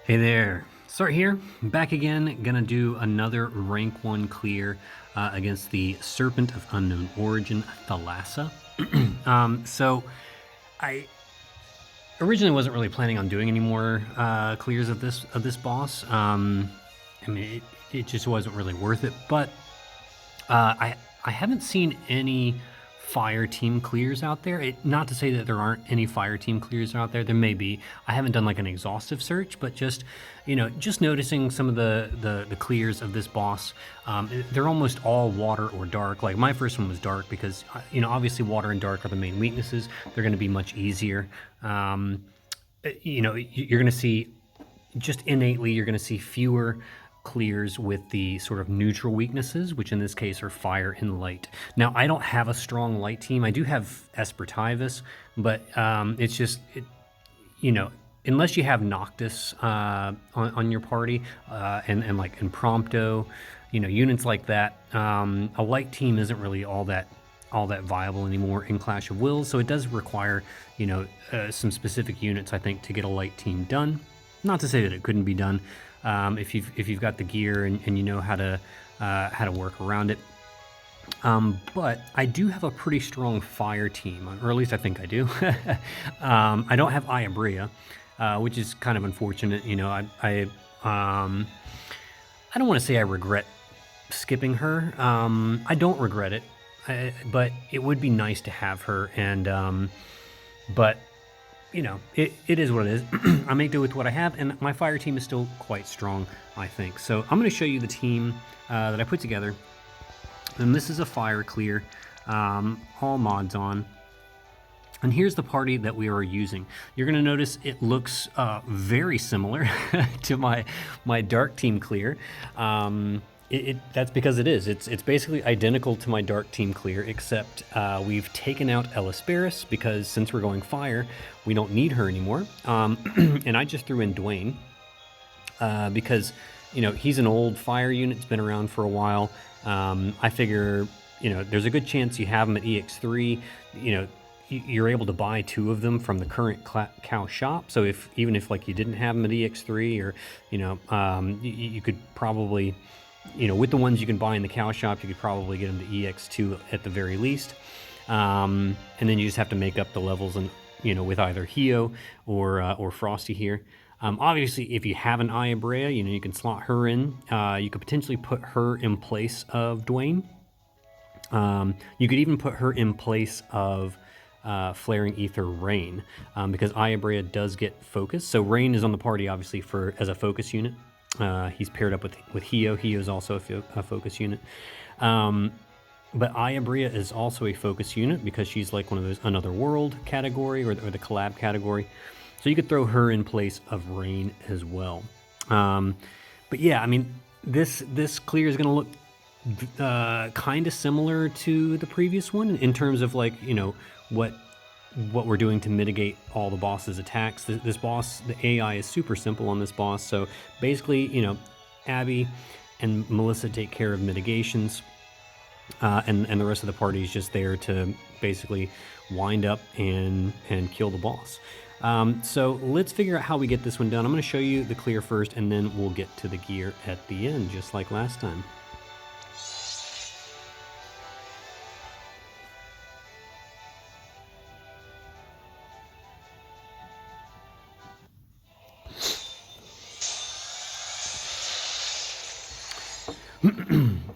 Hey there, Start here, back again, gonna do another rank 1 clear against the Serpent of Unknown Origin, Thalassa. So I originally wasn't really planning on doing any more clears of this boss. I mean, it just wasn't really worth it, but I haven't seen any fire team clears out there. Not to say that there aren't any fire team clears out there. There may be. I haven't done like an exhaustive search, but just just noticing some of the clears of this boss. They're almost all water or dark. Like my first one was dark because obviously water and dark are the main weaknesses. They're going to be much easier. You're going to see just innately you're going to see fewer clears with the sort of neutral weaknesses, which in this case are fire and light. Now, I don't have a strong light team. I do have Espertivus, but it's just, unless you have Noctis on your party and like Imprompto, units like that, a light team isn't really all that viable anymore in Clash of Wills. So it does require, some specific units, I think, to get a light team done. Not to say that it couldn't be done if you've got the gear and you know how to work around it. But I do have a pretty strong fire team, or at least I think I do. I don't have Iabria, which is kind of unfortunate. I don't want to say I regret skipping her. I don't regret it, but it would be nice to have her. And but it is what it is. I make do with what I have, and my fire team is still quite strong, I think. So I'm going to show you the team that I put together. And this is a fire clear, all mods on. And here's the party that we are using. You're going to notice it looks very similar to my dark team clear. That's because it is. It's basically identical to my dark team clear, except we've taken out Elisperis because since we're going fire, we don't need her anymore. And I just threw in Dwayne because he's an old fire unit. It's been around for a while. I figure there's a good chance you have him at EX3. You're able to buy 2 of them from the current cow shop. So even if like you didn't have them at EX3, or you could probably with the ones you can buy in the cow shop, you could probably get them to EX2 at the very least. And then you just have to make up the levels and with either Hio or Frosty here. Obviously, if you have an Iabrea, you can slot her in. You could potentially put her in place of Dwayne. You could even put her in place of Flaring Ether Rain, because Iabrea does get focus. So Rain is on the party, obviously, as a focus unit. He's paired up with Hio. Hio is also a focus unit. But Iabrea is also a focus unit because she's like one of those Another World category or the collab category. So you could throw her in place of Rain as well. But yeah, I mean, this clear is going to look kind of similar to the previous one in terms of like, what we're doing to mitigate all the boss's attacks. This boss, the AI is super simple on this boss. So basically, Abby and Melissa take care of mitigations, and the rest of the party is just there to basically wind up and kill the boss. So let's figure out how we get this one done. I'm going to show you the clear first, and then we'll get to the gear at the end, just like last time.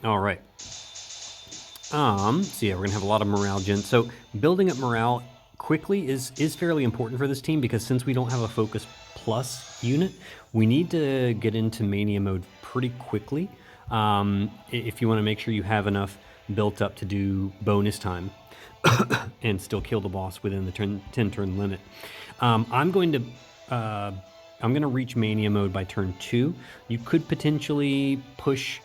All right. So yeah, we're gonna have a lot of morale gen. So building up morale quickly is fairly important for this team because since we don't have a focus plus unit, we need to get into mania mode pretty quickly. If you want to make sure you have enough built up to do bonus time and still kill the boss within the 10 turn limit. I'm going to reach mania mode by turn 2. You could potentially push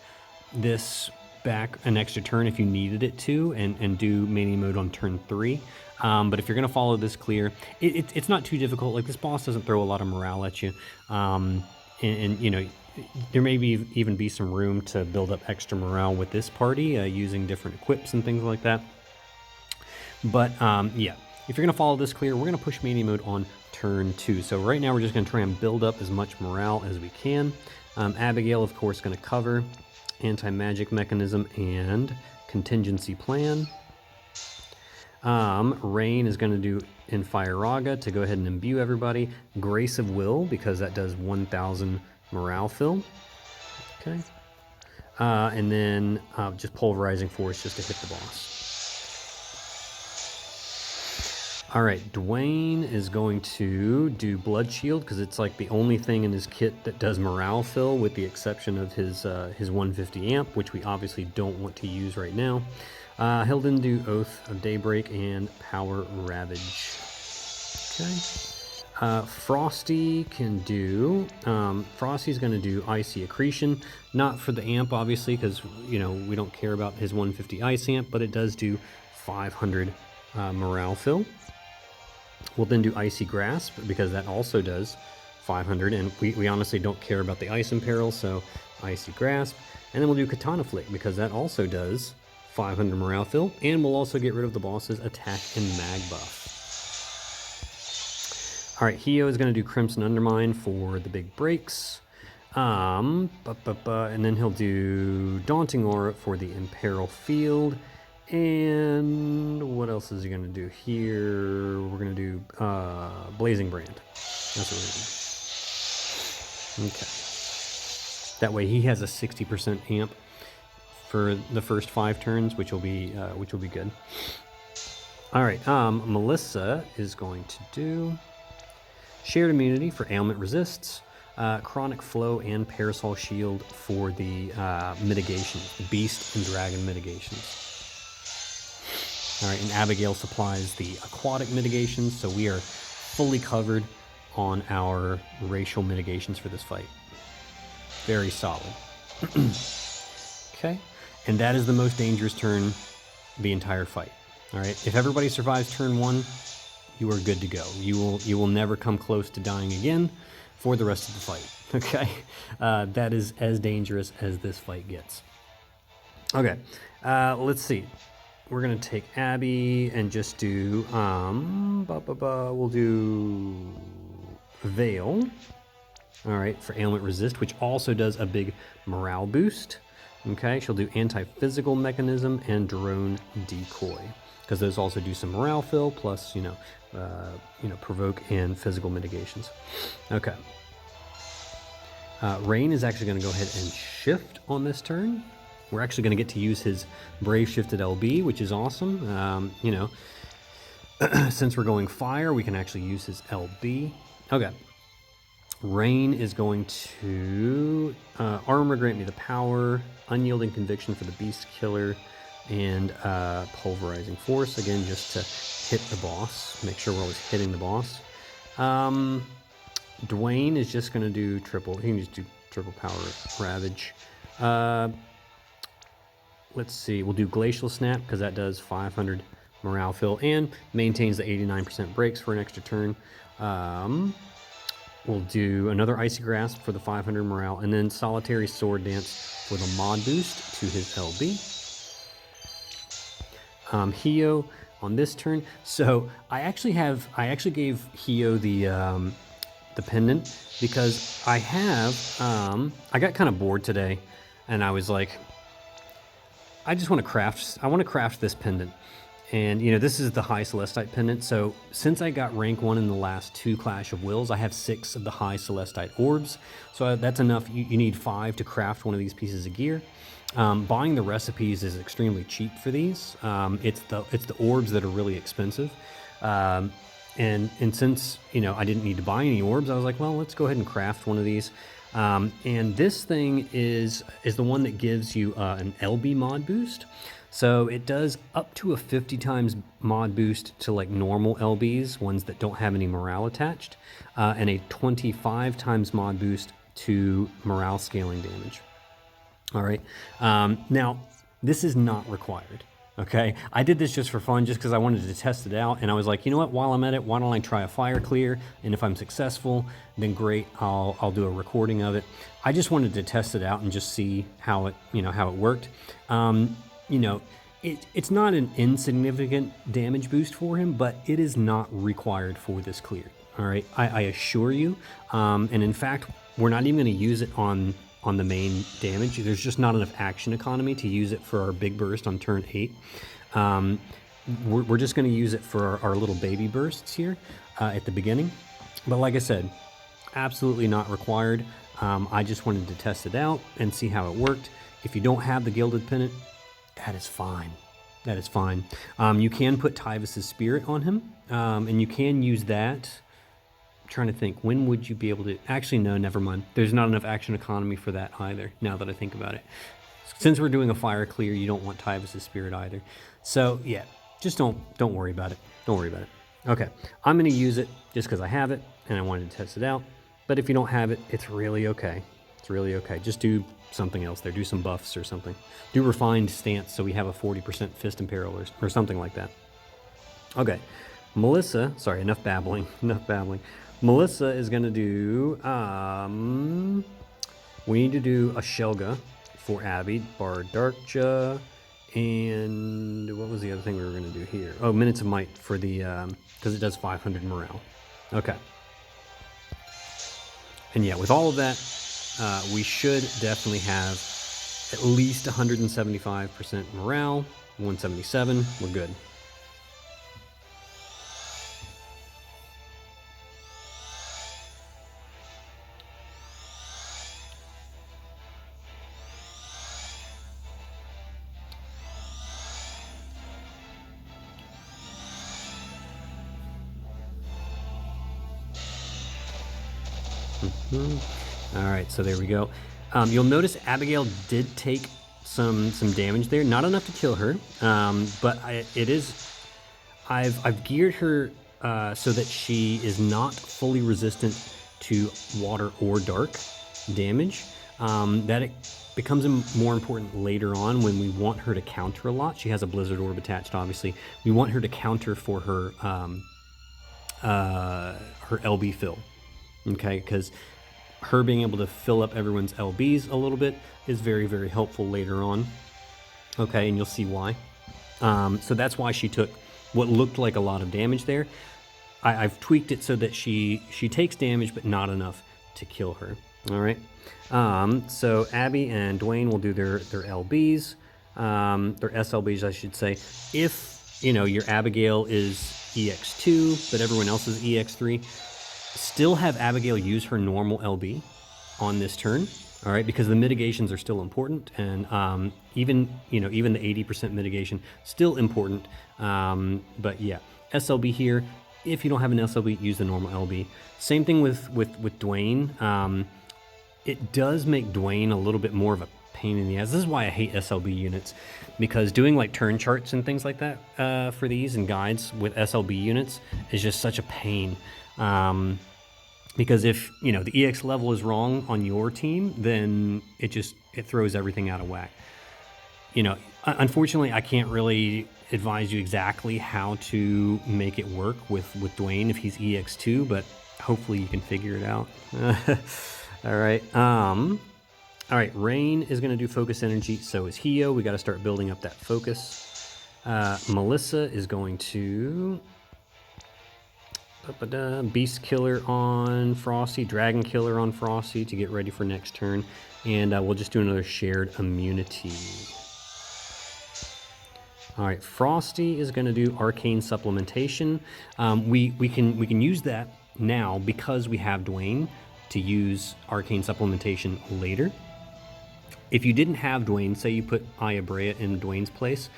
this back an extra turn if you needed it to and do mania mode on turn 3. But if you're going to follow this clear, it's not too difficult. Like this boss doesn't throw a lot of morale at you. And there may even be some room to build up extra morale with this party using different equips and things like that. But yeah, if you're going to follow this clear, we're going to push mania mode on turn 2. So right now we're just going to try and build up as much morale as we can. Abigail, of course, going to cover anti-magic mechanism and contingency plan. Rain is going to do in Fire to go ahead and imbue everybody. Grace of Will, because that does 1,000 morale fill. Okay. And then just Pulverizing Force just to hit the boss. All right, Dwayne is going to do Blood Shield because it's like the only thing in his kit that does morale fill, with the exception of his 150 amp, which we obviously don't want to use right now. He'll then do Oath of Daybreak and Power Ravage. Okay. Frosty can do, Frosty's going to do Icy Accretion, not for the amp obviously, because we don't care about his 150 ice amp, but it does do 500 morale fill. We'll then do Icy Grasp because that also does 500, and we honestly don't care about the Ice Imperil, so Icy Grasp. And then we'll do Katana Flick because that also does 500 morale fill, and we'll also get rid of the boss's attack and mag buff. All right, Hio is going to do Crimson Undermine for the big breaks. And then he'll do Daunting Aura for the Imperil Field. And what else is he going to do here? We're going to do Blazing Brand. That's what we're going to do. Okay. That way he has a 60% amp for the first 5 turns, which will be good. All right, Melissa is going to do Shared Immunity for Ailment Resists, Chronic Flow and Parasol Shield for the mitigations, the Beast and Dragon mitigations. All right, and Abigail supplies the aquatic mitigations, so we are fully covered on our racial mitigations for this fight. Very solid. Okay, and that is the most dangerous turn the entire fight. All right, if everybody survives turn 1, you are good to go. You will never come close to dying again for the rest of the fight. Okay, that is as dangerous as this fight gets. Okay, let's see. We're gonna take Abby and just do we'll do Veil. All right, for Ailment Resist, which also does a big morale boost. Okay, she'll do Anti-Physical Mechanism and Drone Decoy, because those also do some morale fill, plus provoke and physical mitigations. Okay. Rain is actually going to go ahead and shift on this turn. We're actually going to get to use his Brave Shifted LB, which is awesome. Since we're going fire, we can actually use his LB. Okay. Rain is going to Armor Grant Me the Power, Unyielding Conviction for the Beast Killer, and Pulverizing Force, again, just to hit the boss. Make sure we're always hitting the boss. Dwayne is just going to do triple. He can just do triple Power Ravage. Let's see. We'll do Glacial Snap because that does 500 morale fill and maintains the 89% breaks for an extra turn. We'll do another Icy Grasp for the 500 morale, and then Solitary Sword Dance for the mod boost to his LB. Hio on this turn. So I actually gave Hio the pendant because I got kind of bored today, and I was like, I want to craft this pendant. And, this is the High Celestite pendant. So since I got rank 1 in the last 2 Clash of Wills, I have 6 of the High Celestite orbs. So that's enough. You need 5 to craft one of these pieces of gear. Buying the recipes is extremely cheap for these. It's the orbs that are really expensive. And since, I didn't need to buy any orbs, I was like, well, let's go ahead and craft one of these. And this thing is the one that gives you an LB mod boost. So it does up to a 50 times mod boost to like normal LBs, ones that don't have any morale attached, and a 25 times mod boost to morale scaling damage. All right. Now, this is not required. Okay, I did this just for fun, just because I wanted to test it out, and I was like, you know what, while I'm at it, why don't I try a fire clear, and if I'm successful, then great, I'll do a recording of it. I just wanted to test it out and just see how it worked. It's not an insignificant damage boost for him, but it is not required for this clear. All right, I assure you. And in fact, we're not even going to use it on the main damage. There's just not enough action economy to use it for our big burst on turn 8. We're just going to use it for our little baby bursts here at the beginning. But like I said, absolutely not required. I just wanted to test it out and see how it worked. If you don't have the Gilded Pennant, that is fine. That is fine. You can put Tyvus's Spirit on him, and you can use that. I'm trying to think, when would you be able to... Actually, no, never mind. There's not enough action economy for that either, now that I think about it. Since we're doing a fire clear, you don't want Tyvus's Spirit either. So, yeah, just don't worry about it. Don't worry about it. Okay, I'm going to use it just because I have it, and I wanted to test it out. But if you don't have it, it's really okay. It's really okay. Just do something else there. Do some buffs or something. Do Refined Stance so we have a 40% Fist in Peril or something like that. Okay, Melissa, sorry, enough babbling, enough babbling. Melissa is going to do, we need to do a Shelga for Abby, Bard Darkja, and what was the other thing we were going to do here? Oh, Minutes of Might for the, because it does 500 morale. Okay. And yeah, with all of that, we should definitely have at least 175% morale, 177, we're good. All right, so there we go. You'll notice Abigail did take some damage there. Not enough to kill her, but I've geared her so that she is not fully resistant to water or dark damage. That it becomes more important later on when we want her to counter a lot. She has a Blizzard Orb attached, obviously. We want her to counter for her LB fill, okay? Because her being able to fill up everyone's LBs a little bit is very, very helpful later on. Okay, and you'll see why. So that's why she took what looked like a lot of damage there. I've tweaked it so that she takes damage, but not enough to kill her. All right. So Abby and Dwayne will do their LBs, their SLBs, I should say. If, you know, your Abigail is EX2, but everyone else is EX3, still have Abigail use her normal LB on this turn, all right, because the mitigations are still important, and even the 80% mitigation still important. But yeah, SLB here. If you don't have an SLB, use the normal LB. Same thing with Dwayne. It does make Dwayne a little bit more of a pain in the ass. This is why I hate SLB units, because doing like turn charts and things like that for these and guides with SLB units is just such a pain. Because if, you know, the EX level is wrong on your team, then it throws everything out of whack. You know, unfortunately, I can't really advise you exactly how to make it work with Dwayne if he's EX2, but hopefully you can figure it out. All right. All right, Rain is going to do Focus Energy, so is Hio. We got to start building up that focus. Melissa is going to... Beast Killer on Frosty, Dragon Killer on Frosty to get ready for next turn, and we'll just do another Shared Immunity. All right, Frosty is going to do Arcane Supplementation. We can use that now because we have Dwayne to use Arcane Supplementation later. If you didn't have Dwayne, say you put Aya Brea in Dwayne's place,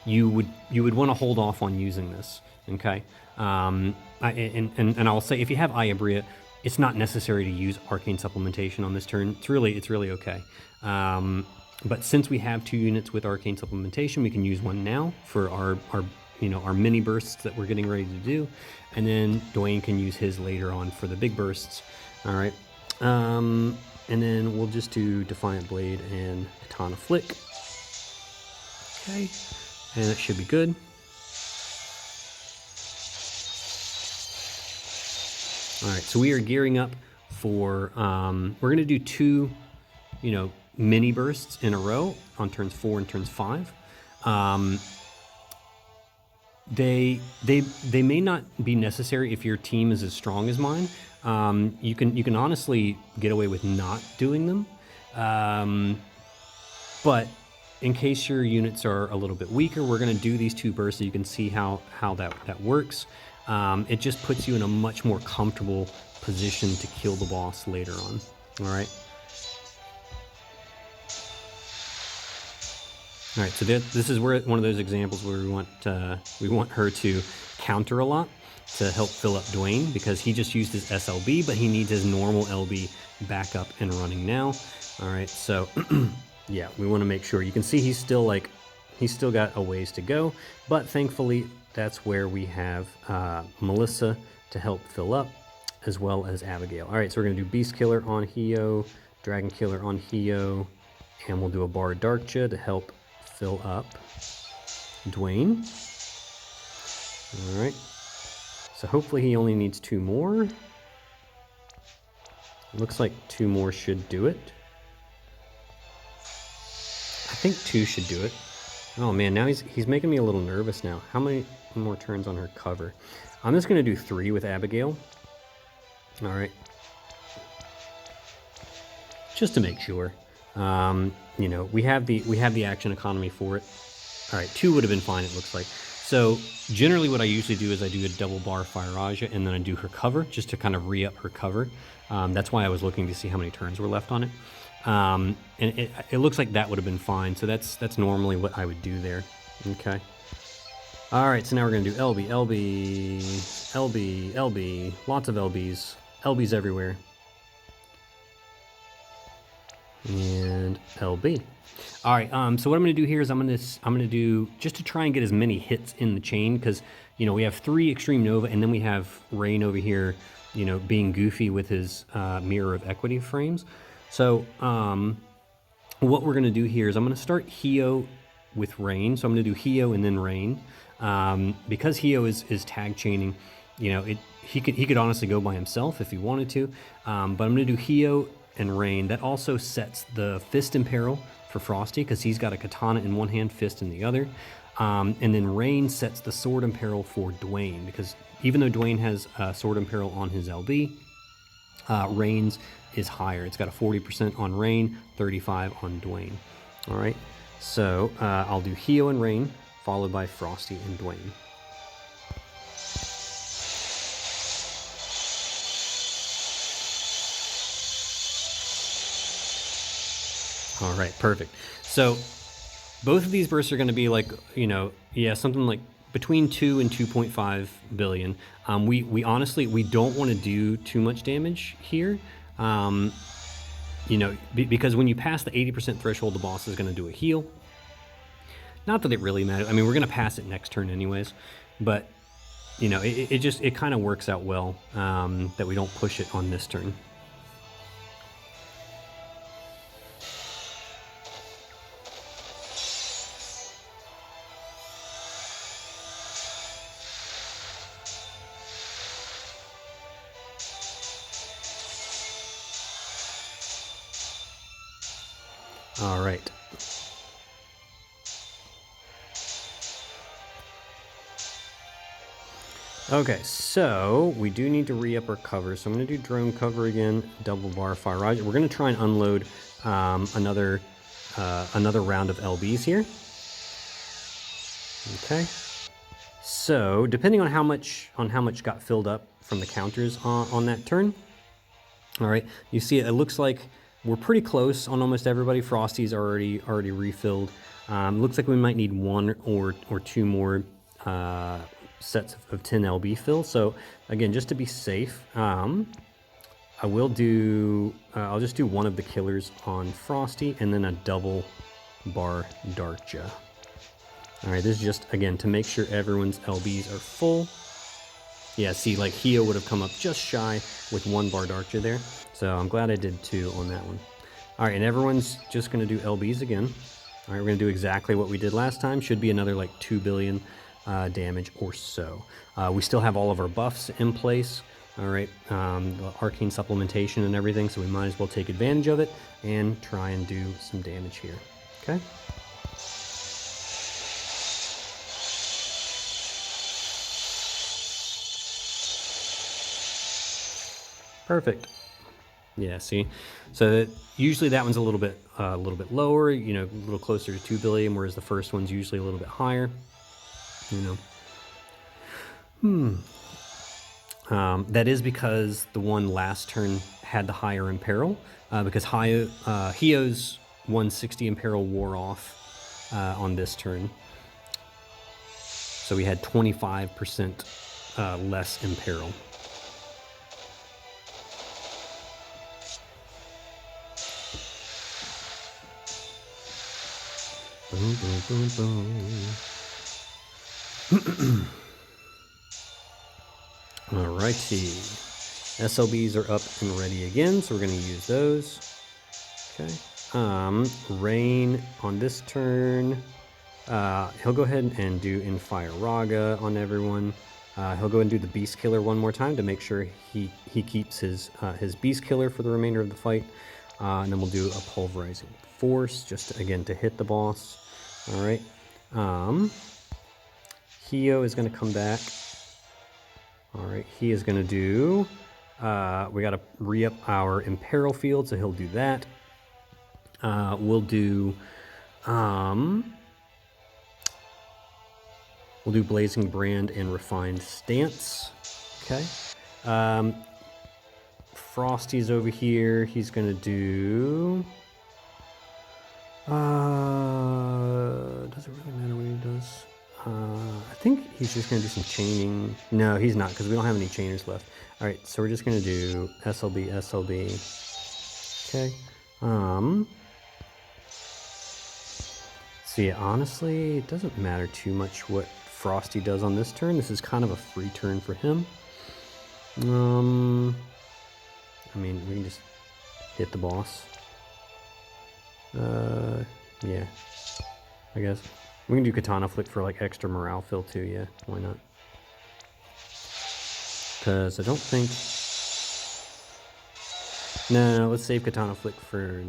you would want to hold off on using this. Okay. And I'll say, if you have Aya Brea, it's not necessary to use Arcane Supplementation on this turn. It's really okay. But since we have 2 units with Arcane Supplementation, we can use one now for our mini bursts that we're getting ready to do, and then Dwayne can use his later on for the big bursts. All right. And then we'll just do Defiant Blade and Katana Flick. Okay. And that should be good. All right, so we are gearing up for, we're going to do 2, mini bursts in a row on turns 4 and turns 5. They may not be necessary if your team is as strong as mine. You can honestly get away with not doing them, but in case your units are a little bit weaker, we're going to do these 2 bursts so you can see how that works. It just puts you in a much more comfortable position to kill the boss later on. All right. All right, so this is where one of those examples where we want her to counter a lot to help fill up Dwayne, because he just used his SLB, but he needs his normal LB back up and running now. All right, so yeah, we want to make sure. You can see he's still got a ways to go, but thankfully that's where we have Melissa to help fill up, as well as Abigail. All right, so we're gonna do Beast Killer on Hio, Dragon Killer on Hio, and we'll do a Bar Darkja to help fill up Dwayne. All right, so hopefully he only needs 2 more. Looks like 2 more should do it. I think 2 should do it. Oh man, now he's making me a little nervous now. How many more turns on her cover? I'm just gonna do 3 with Abigail. All right, just to make sure. You know, we have the action economy for it. All right, 2 would have been fine, it looks like. So generally what I usually do is I do a double bar Fire Raja and then I do her cover just to kind of re-up her cover. That's why I was looking to see how many turns were left on it. And it looks like that would have been fine. So that's normally what I would do there. Okay. All right, so now we're gonna do LB, LB, LB, LB, lots of LBs, LBs everywhere. And LB. All right, so what I'm gonna do here is I'm gonna do, just to try and get as many hits in the chain, because, you know, we have 3 Extreme Nova, and then we have Rain over here, you know, being goofy with his Mirror of Equity frames. So what we're gonna do here is I'm gonna start Hio with Rain. So I'm gonna do Hio and then Rain. Because Hio is tag chaining, you know, he could honestly go by himself if he wanted to, but I'm gonna do Hio and Rain. That also sets the Fist in Peril for Frosty, because he's got a katana in one hand, fist in the other. And then Rain sets the Sword in Peril for Dwayne, because even though Dwayne has Sword in Peril on his LB, Rain's is higher. It's got a 40% on Rain, 35 on Dwayne. All right, so I'll do Hio and Rain, followed by Frosty and Dwayne. All right, perfect. So both of these bursts are going to be like, you know, yeah, something like between 2 and 2.5 billion. We honestly, we don't want to do too much damage here. You know, because when you pass the 80% threshold, the boss is going to do a heal. Not that it really matters. I mean, we're going to pass it next turn anyways, but you know, it kind of works out well that we don't push it on this turn. All right. Okay, so we do need to re-up our cover. So I'm going to do drone cover again, double bar Fire Raja. We're going to try and unload another round of LBs here. Okay. So depending on how much got filled up from the counters on that turn. All right, you see it looks like we're pretty close on almost everybody. Frosty's already refilled. Looks like we might need 1 or 2 more sets of 10 LB fill. So again, just to be safe, I'll just do 1 of the killers on Frosty and then a double bar Darkja. All right, this is just, again, to make sure everyone's LBs are full. Yeah, see, like Hio would have come up just shy with 1 bar Darkja there. So I'm glad I did 2 on that one. All right, and everyone's just gonna do LBs again. All right, we're gonna do exactly what we did last time. Should be another like 2 billion damage or so. We still have all of our buffs in place. All right, the arcane supplementation and everything, so we might as well take advantage of it and try and do some damage here, okay? Perfect. Yeah, see? So usually that one's a little bit lower, you know, a little closer to 2 billion, whereas the first one's usually a little bit higher, you know. That is because the one last turn had the higher imperil, because Hio's 160 imperil wore off on this turn. So we had 25% less imperil. Boom, boom, boom, boom. Alrighty. SLBs are up and ready again, so we're going to use those. Okay. Rain on this turn. He'll go ahead and do Infire Raga on everyone. He'll go and do the Beast Killer one more time to make sure he keeps his Beast Killer for the remainder of the fight. And then we'll do a Pulverizing Force, just again to hit the boss. All right. Hio is going to come back. All right, he is going to do, we got to re-up our Imperil field, so he'll do that. We'll do Blazing Brand and Refined Stance. Okay. Frosty's over here. He's going to do, does it really matter what he does? I think he's just going to do some chaining. No, he's not, because we don't have any chainers left. All right, so we're just going to do SLB, SLB. Okay. So yeah, honestly, it doesn't matter too much what Frosty does on this turn. This is kind of a free turn for him. I mean, we can just hit the boss. Yeah, I guess. We can do Katana Flick for like extra morale fill too, yeah, why not? Because I don't think... No, let's save Katana Flick for...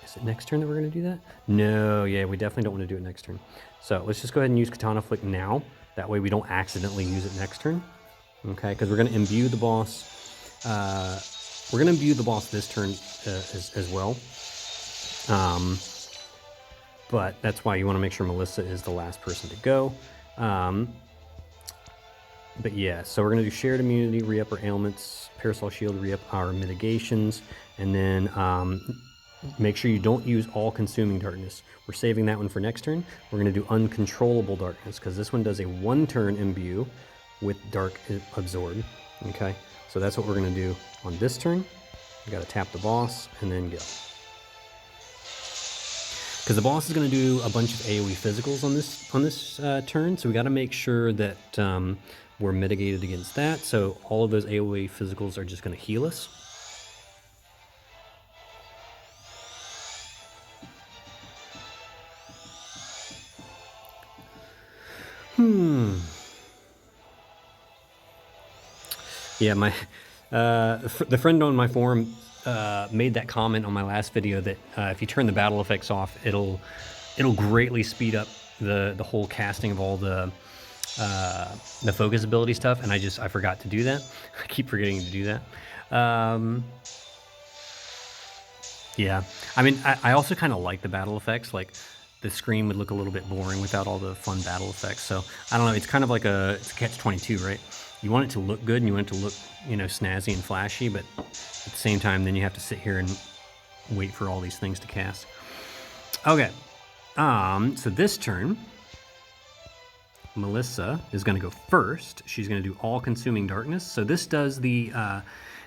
Is it next turn that we're going to do that? No, yeah, we definitely don't want to do it next turn. So let's just go ahead and use Katana Flick now. That way we don't accidentally use it next turn. Okay, because we're going to imbue the boss. We're going to imbue the boss this turn as well. But that's why you want to make sure Melissa is the last person to go. But yeah, so we're going to do Shared Immunity, re-up our ailments, Parasol Shield, re-up our mitigations, and then make sure you don't use All-Consuming Darkness. We're saving that one for next turn. We're going to do Uncontrollable Darkness, because this one does a one-turn imbue with Dark Absorb. Okay, so that's what we're going to do on this turn. We got to tap the boss and then go. Because the boss is going to do a bunch of AoE physicals on this turn, so we got to make sure that we're mitigated against that. So all of those AoE physicals are just going to heal us. Yeah, the friend on my forum made that comment on my last video that if you turn the battle effects off, it'll greatly speed up the whole casting of all the focus ability stuff, and I forgot to do that. I keep forgetting to do that. Yeah, I mean, I also kind of like the battle effects. Like, the screen would look a little bit boring without all the fun battle effects. So I don't know. It's kind of like it's a catch-22, right? You want it to look good and you want it to look, you know, snazzy and flashy, but at the same time, then you have to sit here and wait for all these things to cast. Okay, so this turn, Melissa is going to go first. She's going to do All-Consuming Darkness. So this does the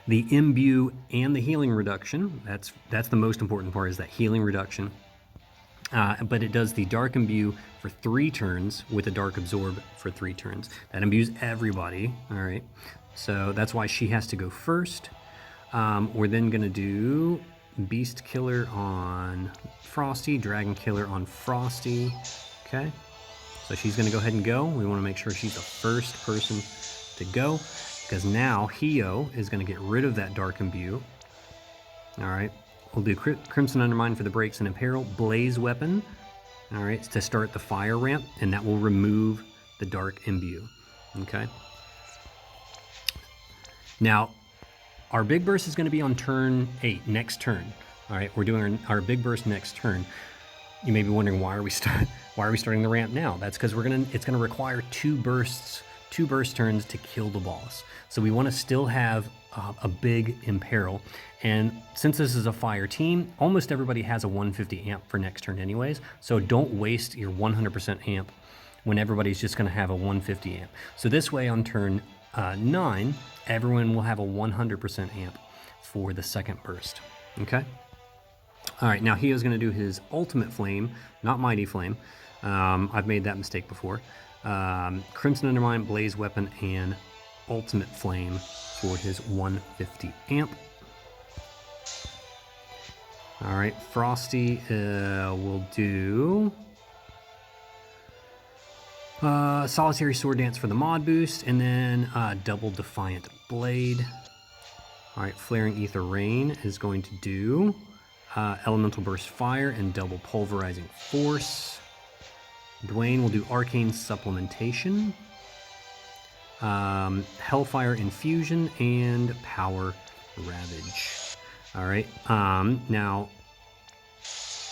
imbue and the healing reduction. That's the most important part, is that healing reduction. But it does the Dark Imbue for 3 turns with a Dark Absorb for 3 turns. That imbues everybody, all right? So that's why she has to go first. We're then going to do Beast Killer on Frosty, Dragon Killer on Frosty, okay? So she's going to go ahead and go. We want to make sure she's the first person to go, because now Hio is going to get rid of that Dark Imbue, all right? We'll do Crimson Undermine for the breaks and Imperil, Blaze Weapon, all right, to start the fire ramp, and that will remove the Dark Imbue, okay? Now, our big burst is going to be on turn 8, next turn. All right, we're doing our big burst next turn. You may be wondering why are we starting the ramp now? That's because it's gonna require two burst turns to kill the boss. So we want to still have a big imperil. And since this is a fire team, almost everybody has a 150 amp for next turn anyways. So don't waste your 100% amp when everybody's just going to have a 150 amp. So this way on turn 9, everyone will have a 100% amp for the second burst. Okay. All right, now Hio's going to do his ultimate flame, not mighty flame. I've made that mistake before. Crimson Undermine, Blaze Weapon, and ultimate flame for his 150 amp. All right, Frosty will do Solitary Sword Dance for the mod boost, and then double Defiant Blade. All right, Flaring Ether Rain is going to do Elemental Burst Fire and double Pulverizing Force. Dwayne will do Arcane Supplementation, Hellfire Infusion, and Power Ravage. All right, now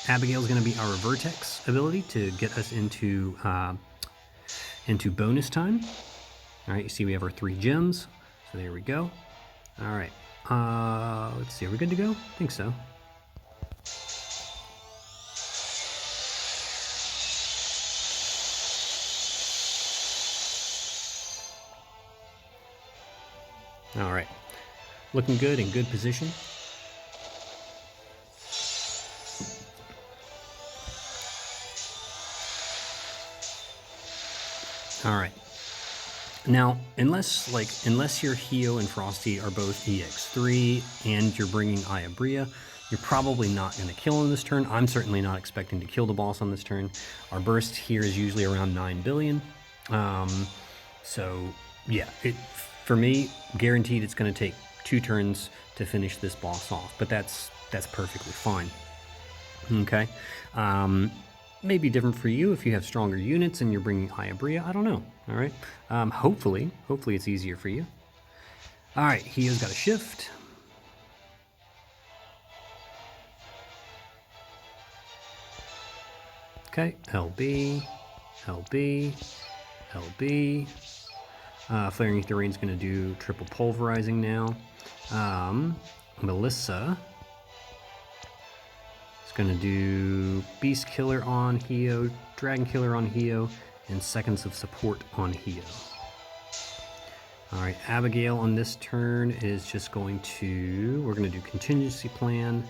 Abigail's going to be our Vertex ability to get us into bonus time. All right, you see we have our 3 gems, so there we go. All right, let's see, are we good to go? I think so. All right, looking good, in good position. All right, now unless your Hio and Frosty are both EX3 and you're bringing Iabria, you're probably not going to kill on this turn. I'm certainly not expecting to kill the boss on this turn. Our burst here is usually around 9 billion. So yeah, for me, guaranteed it's going to take 2 turns to finish this boss off, but that's perfectly fine. Okay, maybe different for you if you have stronger units and you're bringing Iabria. I don't know. All right, hopefully it's easier for you. All right, Hio's got a shift. Okay, LB, LB, LB. Flaring Ether Rain's going to do triple pulverizing now. Melissa is going to do Beast Killer on Hio, Dragon Killer on Hio, and Seconds of Support on Hio. Alright, Abigail on this turn is just going to, we're going to do Contingency Plan,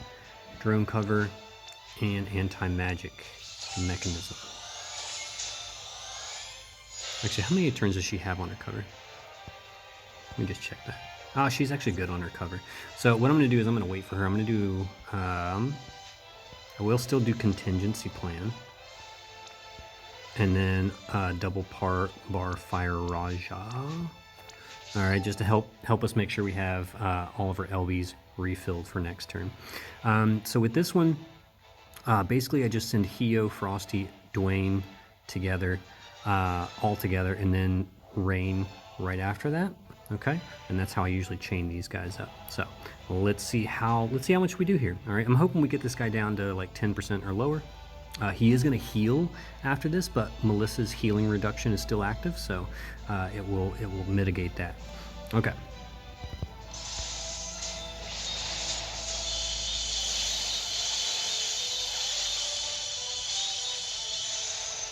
Drone Cover, and Anti-Magic Mechanism. Actually, how many turns does she have on her cover? Let me just check that. Oh, she's actually good on her cover. So what I'm going to do is I'm going to wait for her. I'm going to do, I will still do Contingency Plan. And then double bar Fire Raja. All right, just to help us make sure we have all of our LBs refilled for next turn. So with this one, basically I just send Hio, Frosty, Dwayne together, all together, and then Rain right after that. Okay, and that's how I usually chain these guys up. So let's see how much we do here. All right, I'm hoping we get this guy down to like 10% or lower. He is going to heal after this, but Melissa's healing reduction is still active, so it will mitigate that. Okay.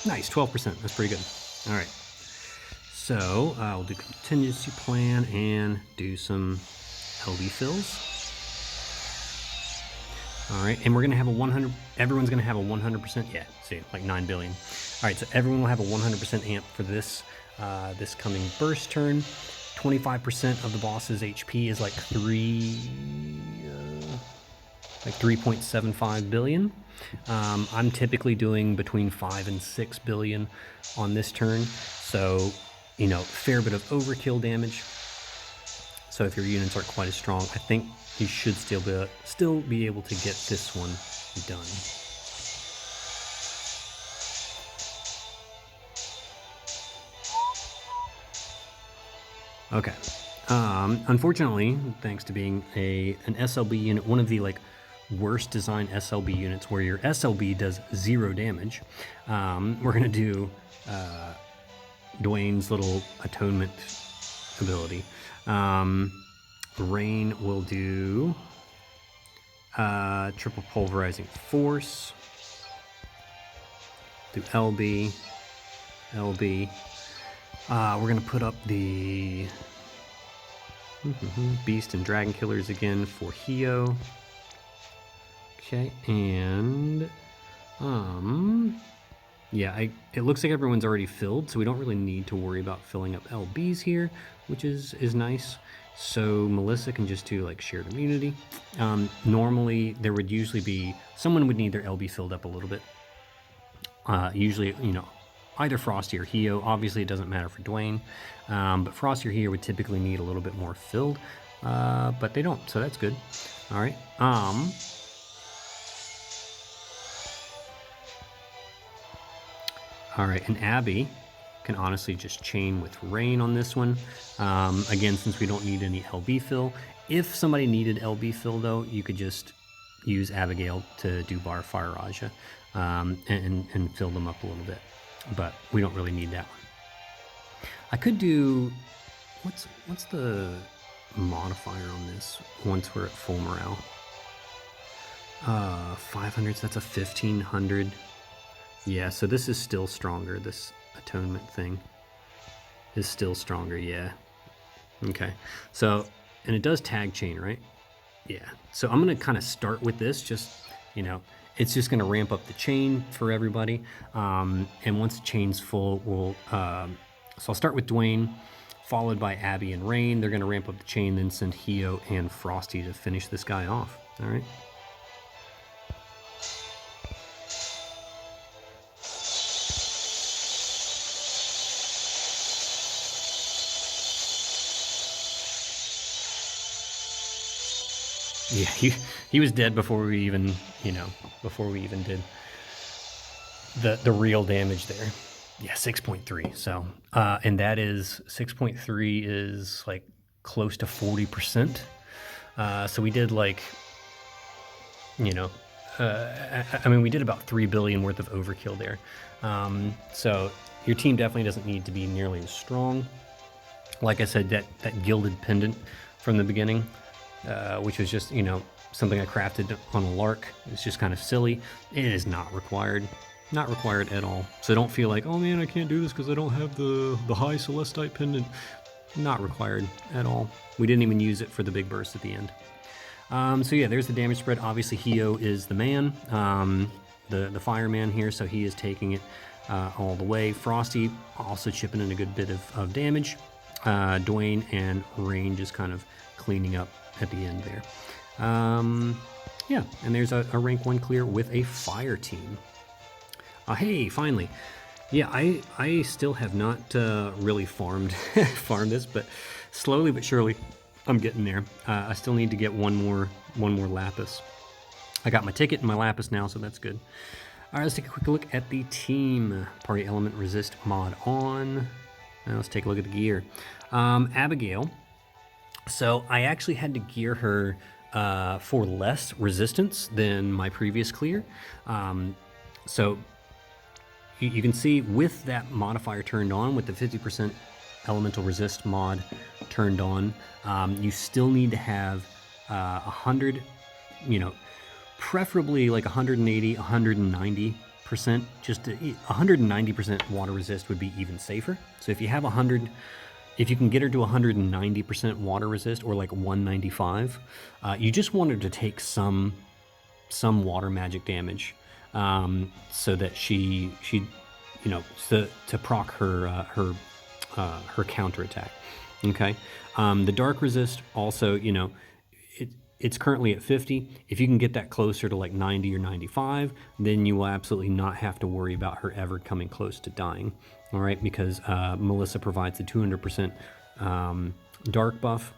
Nice, 12%. That's pretty good. All right. So we'll do Contingency Plan and do some LB fills. All right, and we're gonna have a 100, everyone's gonna have a 100%, yeah, see, like 9 billion. All right, so everyone will have a 100% amp for this, this coming burst turn. 25% of the boss's HP is like 3.75 billion. I'm typically doing between 5 and 6 billion on this turn. So, you know, fair bit of overkill damage. So if your units aren't quite as strong, I think you should still be able to get this one done. Okay. Unfortunately, thanks to being an SLB unit, one of the like worst designed SLB units where your SLB does 0 damage, we're gonna do Dwayne's little atonement ability. Rain will do triple pulverizing force. Do LB. We're gonna put up the Beast and Dragon Killers again for Hio. Okay, and yeah, it looks like everyone's already filled, so we don't really need to worry about filling up LBs here, which is nice. So Melissa can just do like shared immunity. Normally there would usually be someone would need their LB filled up a little bit. Usually, you know, either Frosty or Hio. Obviously, it doesn't matter for Dwayne, but Frosty or Hio would typically need a little bit more filled, but they don't, so that's good. All right. All right, and Abby can honestly just chain with Rain on this one. Again, since we don't need any LB fill. If somebody needed LB fill, though, you could just use Abigail to do Bar Fire Raja and fill them up a little bit. But we don't really need that one. I could do, what's the modifier on this once we're at full morale? 500, so that's a 1500. Yeah, so this is still stronger. This atonement thing is still stronger, yeah. Okay, so, and it does tag chain, right? Yeah, so I'm gonna kind of start with this, just, you know, it's just gonna ramp up the chain for everybody. And once the chain's full, we'll, so I'll start with Dwayne, followed by Abby and Rain. They're gonna ramp up the chain, then send Hio and Frosty to finish this guy off, all right? Yeah, he was dead before we even, you know, before we even did the real damage there. Yeah, 6.3. So, and that is 6.3 is like close to 40%. So we did like, you know, I mean, we did about 3 billion worth of overkill there. So your team definitely doesn't need to be nearly as strong. Like I said, that gilded pendant from the beginning, which was just, you know, something I crafted on a lark. It's just kind of silly. It is not required. Not required at all. So don't feel like, oh man, I can't do this because I don't have the high Celestite pendant. Not required at all. We didn't even use it for the big burst at the end. So yeah, there's the damage spread. Obviously, Hio is the man, the fireman here, so he is taking it all the way. Frosty also chipping in a good bit of damage. Dwayne and Rain just kind of cleaning up at the end there. Yeah, and there's a rank 1 clear with a fire team. Hey, finally. Yeah, I still have not really farmed this, but slowly but surely I'm getting there. I still need to get one more lapis. I got my ticket and my lapis now, so that's good. All right, let's take a quick look at the team. Party element resist mod on. Now let's take a look at the gear. Abigail. So I actually had to gear her for less resistance than my previous clear. So you can see with that modifier turned on, with the 50% elemental resist mod turned on, you still need to have 100, you know, preferably like 180, 190%. Just 190% water resist would be even safer. So if you have 100, if you can get her to 190% water resist, or like 195, you just want her to take some water magic damage, so that she you know, to proc her counterattack. Okay, the dark resist also, you know, it's currently at 50. If you can get that closer to like 90 or 95, then you will absolutely not have to worry about her ever coming close to dying. All right, because Melissa provides the 200% dark buff.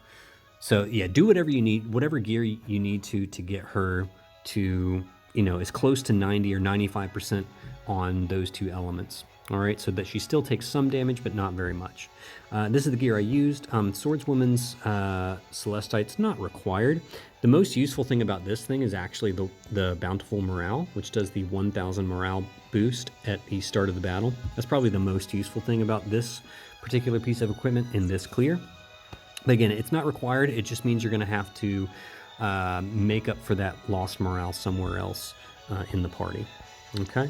So yeah, do whatever you need, whatever gear you need to get her to, you know, as close to 90 or 95% on those two elements. All right, so that she still takes some damage, but not very much. This is the gear I used. Swordswoman's Celestite's not required. The most useful thing about this thing is actually the Bountiful Morale, which does the 1000 morale boost at the start of the battle. That's probably the most useful thing about this particular piece of equipment in this clear. But again, it's not required. It just means you're going to have to make up for that lost morale somewhere else in the party. Okay.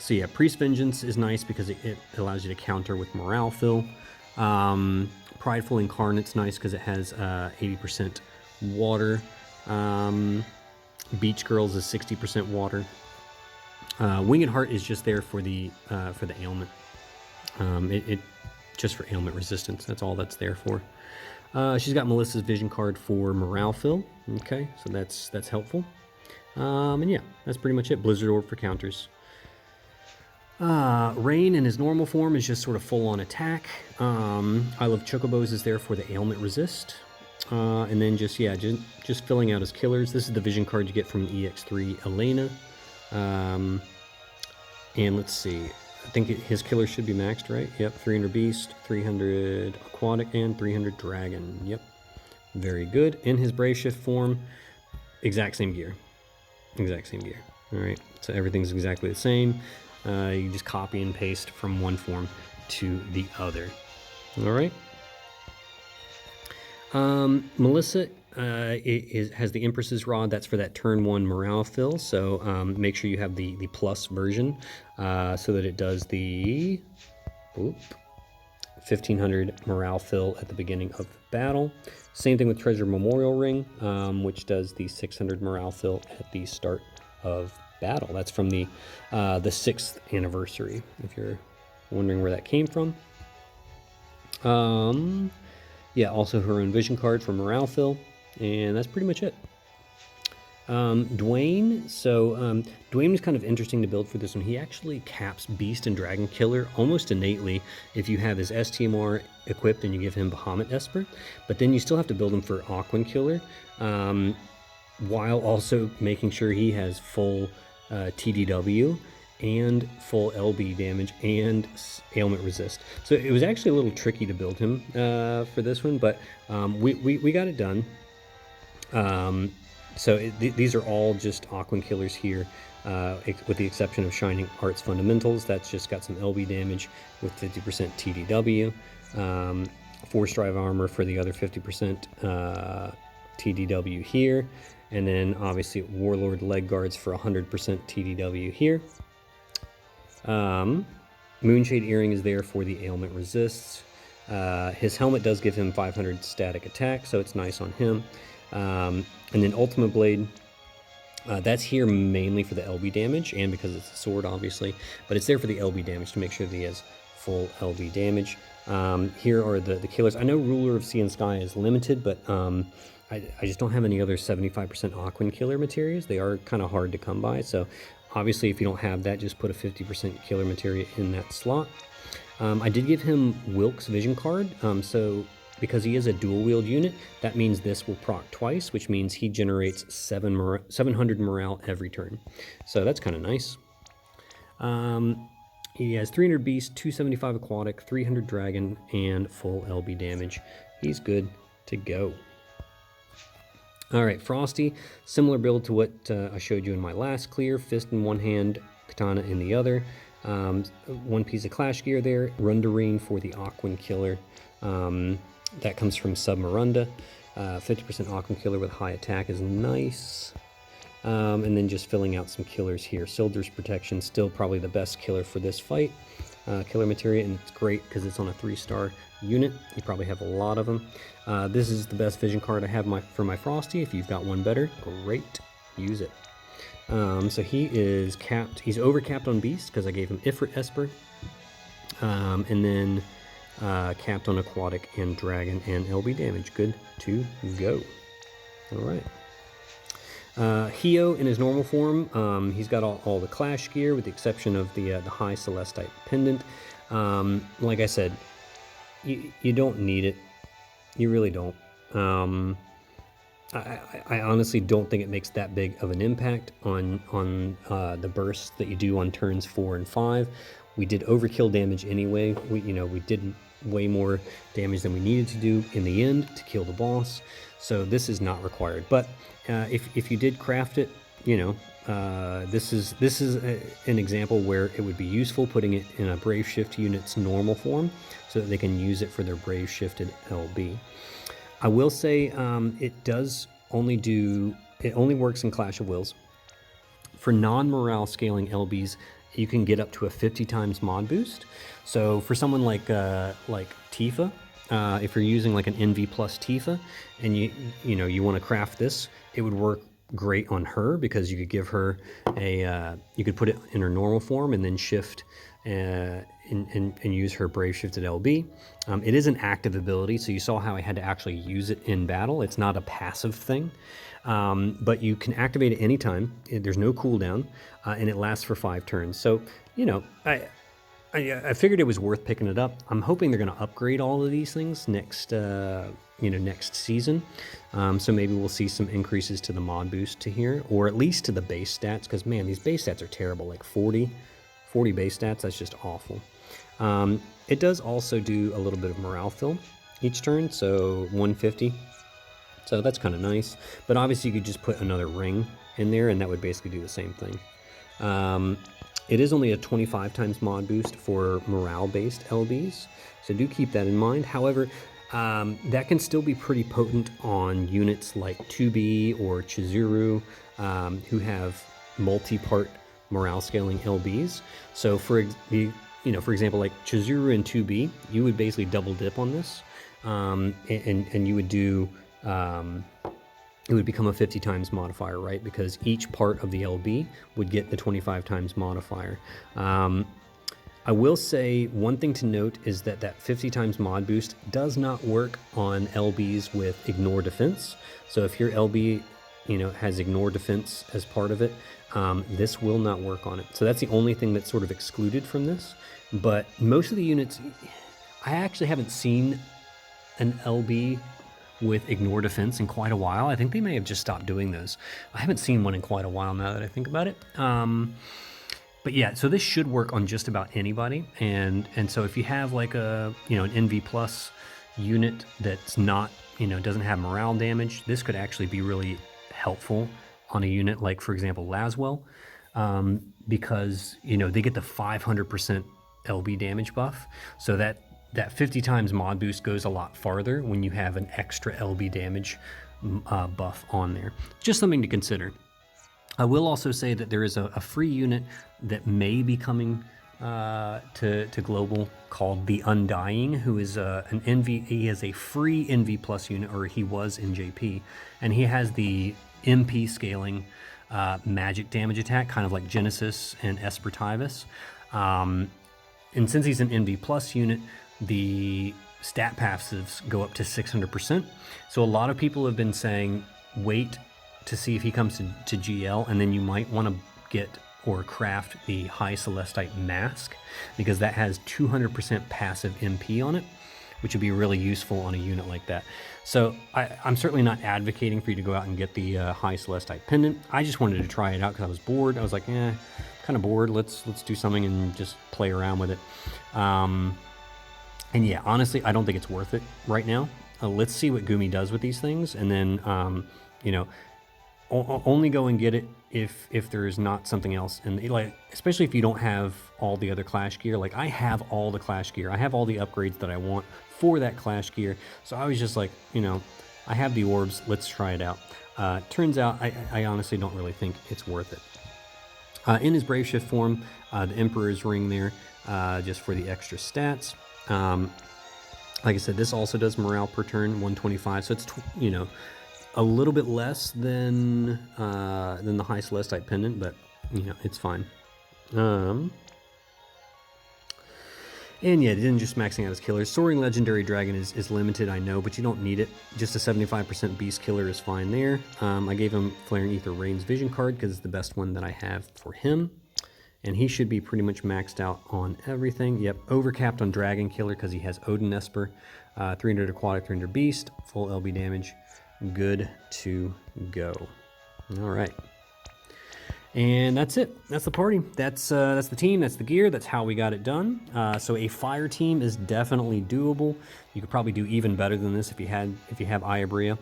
So yeah, Priest Vengeance is nice because it allows you to counter with morale fill. Prideful Incarnate's nice because it has 80% water. Beach Girls is 60% water. Winged Heart is just there for the ailment. It just for ailment resistance. That's all that's there for. She's got Melissa's Vision card for morale fill. Okay, so that's helpful. And yeah, that's pretty much it. Blizzard Orb for counters. Rain in his normal form is just sort of full-on attack. I Love Chocobos is there for the ailment resist. And then just filling out his killers. This is the vision card you get from EX3 Elena. And let's see. I think his killer should be maxed, right? Yep, 300 Beast, 300 Aquatic, and 300 Dragon. Yep, very good. In his Brave Shift form, exact same gear. Exact same gear. All right, so everything's exactly the same. You just copy and paste from one form to the other. All right. Melissa has the Empress's Rod. That's for that turn 1 morale fill. So make sure you have the plus version so that it does the 1500 morale fill at the beginning of the battle. Same thing with Treasure Memorial Ring, which does the 600 morale fill at the start of battle. That's from the 6th anniversary, if you're wondering where that came from. Yeah, also her own vision card for morale fill, and that's pretty much it. Dwayne, so Dwayne was kind of interesting to build for this one. He actually caps Beast and Dragon Killer almost innately if you have his STMR equipped and you give him Bahamut Esper, but then you still have to build him for Aquan Killer, while also making sure he has full TDW and full LB damage and ailment resist. So it was actually a little tricky to build him for this one, but we got it done. These are all just Aquan Killers here, with the exception of Shining Arts Fundamentals. That's just got some LB damage with 50% TDW. Force Drive Armor for the other 50% TDW here. And then obviously Warlord Leg Guards for 100% TDW here. Moonshade Earring is there for the ailment resists. His helmet does give him 500 static attack, so it's nice on him. And then Ultimate Blade, that's here mainly for the LB damage and because it's a sword, obviously, but it's there for the LB damage to make sure that he has full LB damage. Here are the killers. I know Ruler of Sea and Sky is limited, but I just don't have any other 75% Aquan Killer materials. They are kind of hard to come by, so obviously if you don't have that, just put a 50% killer material in that slot. I did give him Wilk's Vision card, so because he is a dual wield unit, that means this will proc twice, which means he generates 700 morale every turn. So that's kind of nice. He has 300 Beast, 275 Aquatic, 300 Dragon, and full LB damage. He's good to go. All right, Frosty, similar build to what I showed you in my last clear. Fist in one hand, Katana in the other. One piece of Clash gear there. Rundarine for the Aquan Killer. That comes from Submarunda. 50% Aquan Killer with high attack is nice. And then just filling out some killers here. Silder's Protection, still probably the best killer for this fight. Killer materia, and it's great because it's on a 3-star unit. You probably have a lot of them. This is the best vision card I have for my Frosty. If you've got one better, great, use it. So he is capped. He's overcapped on Beast because I gave him Ifrit Esper, and then capped on Aquatic and Dragon and LB damage. Good to go. All right. Hio in his normal form, he's got all the Clash gear with the exception of the High Celestite Pendant. Like I said, you don't need it. You really don't. I honestly don't think it makes that big of an impact on the bursts that you do on turns 4 and 5. We did overkill damage anyway. We did way more damage than we needed to do in the end to kill the boss. So this is not required. But if you did craft it, this is an example where it would be useful putting it in a Brave Shift unit's normal form so that they can use it for their Brave Shifted LB. I will say it only works in Clash of Wills. For non-morale scaling LBs, you can get up to a 50 times mod boost. So for someone like Tifa, if you're using like an NV plus Tifa and you want to craft this, it would work great on her because you could give her you could put it in her normal form and then shift and use her Brave Shifted LB. It is an active ability, so you saw how I had to actually use it in battle. It's not a passive thing, but you can activate it anytime. There's no cooldown, and it lasts for 5 turns. So, I figured it was worth picking it up. I'm hoping they're going to upgrade all of these things next season. So maybe we'll see some increases to the mod boost to here, or at least to the base stats, because man, these base stats are terrible, like 40 base stats, that's just awful. It does also do a little bit of morale fill each turn, so 150. So that's kind of nice. But obviously you could just put another ring in there and that would basically do the same thing. It is only a 25 times mod boost for morale-based LBs, so do keep that in mind. However, that can still be pretty potent on units like 2B or Chizuru, who have multi-part morale scaling LBs. So for example, like Chizuru and 2B, you would basically double dip on this, and you would do it would become a 50 times modifier, right? Because each part of the LB would get the 25 times modifier. I will say one thing to note is that 50 times mod boost does not work on LBs with ignore defense. So if your LB has ignore defense as part of it, this will not work on it. So that's the only thing that's sort of excluded from this. But most of the units, I actually haven't seen an LB with ignore defense in quite a while. I think they may have just stopped doing those. I haven't seen one in quite a while now that I think about it. But yeah, so this should work on just about anybody. And so if you have like an NV plus unit that's not, doesn't have morale damage, this could actually be really helpful on a unit like, for example, Laswell, because, they get the 500% LB damage buff. So that 50 times mod boost goes a lot farther when you have an extra LB damage buff on there. Just something to consider. I will also say that there is a free unit that may be coming to Global called the Undying, who is an NV. He has a free NV plus unit, or he was in JP, and he has the MP scaling magic damage attack, kind of like Genesis and Espertivus. And since he's an NV plus unit, the stat passives go up to 600%. So a lot of people have been saying, wait to see if he comes to GL, and then you might want to get or craft the High Celestite Mask, because that has 200% passive MP on it, which would be really useful on a unit like that. So I'm certainly not advocating for you to go out and get the High Celestite Pendant. I just wanted to try it out because I was bored. I was like, kind of bored. Let's do something and just play around with it. And yeah, honestly, I don't think it's worth it right now. Let's see what Gumi does with these things, and then only go and get it if there is not something else. And like, especially if you don't have all the other Clash gear. Like, I have all the Clash gear. I have all the upgrades that I want for that Clash gear. So I was just like, I have the orbs. Let's try it out. Turns out I honestly don't really think it's worth it. In his Brave Shift form, the Emperor's Ring there, just for the extra stats. Like I said, this also does morale per turn, 125. So it's a little bit less than the High Celestite Pendant, but it's fine. And yeah, it didn't just maxing out his killers. Soaring Legendary Dragon is limited, I know, but you don't need it. Just a 75% Beast Killer is fine there. I gave him Flaring Ether Rain's Vision card because it's the best one that I have for him. And he should be pretty much maxed out on everything. Yep, overcapped on Dragon Killer because he has Odin Esper. 300 Aquatic, 300 Beast, full LB damage. good to go. All right. And that's it. That's the party. That's the team. That's the gear. That's how we got it done. So a fire team is definitely doable. You could probably do even better than this if you have Iabria.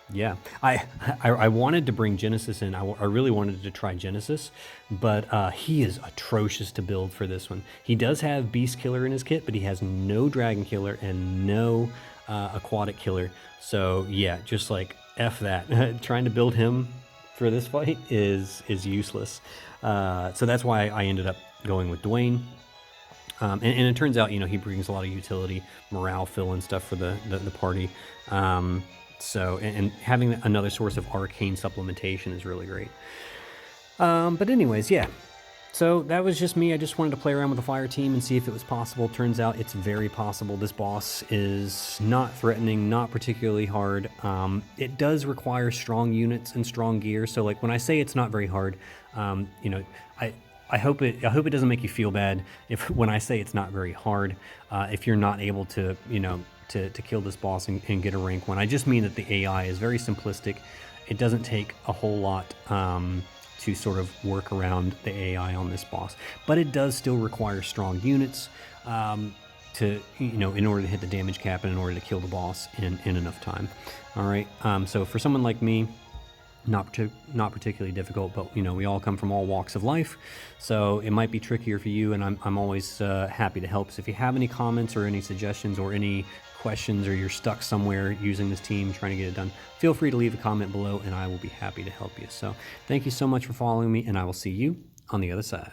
Yeah, I wanted to bring Genesis in. I really wanted to try Genesis, but he is atrocious to build for this one. He does have Beast Killer in his kit, but he has no Dragon Killer and no Aquatic Killer. So yeah, just like F that. Trying to build him for this fight is useless. So that's why I ended up going with Dwayne. And it turns out, he brings a lot of utility, morale fill and stuff for the party. So having another source of arcane supplementation is really great. But anyways, yeah. So that was just me. I just wanted to play around with the fire team and see if it was possible. Turns out it's very possible. This boss is not threatening, not particularly hard. It does require strong units and strong gear. So like when I say it's not very hard, I hope it doesn't make you feel bad when I say it's not very hard. If you're not able to to kill this boss and get a rank 1. I just mean that the AI is very simplistic. It doesn't take a whole lot to sort of work around the AI on this boss, but it does still require strong units to in order to hit the damage cap and in order to kill the boss in enough time. All right, so for someone like me, not particularly difficult, but we all come from all walks of life, so it might be trickier for you, and I'm always happy to help. So if you have any comments or any suggestions or any questions, or you're stuck somewhere using this team trying to get it done, feel free to leave a comment below and I will be happy to help you. So thank you so much for following me, and I will see you on the other side.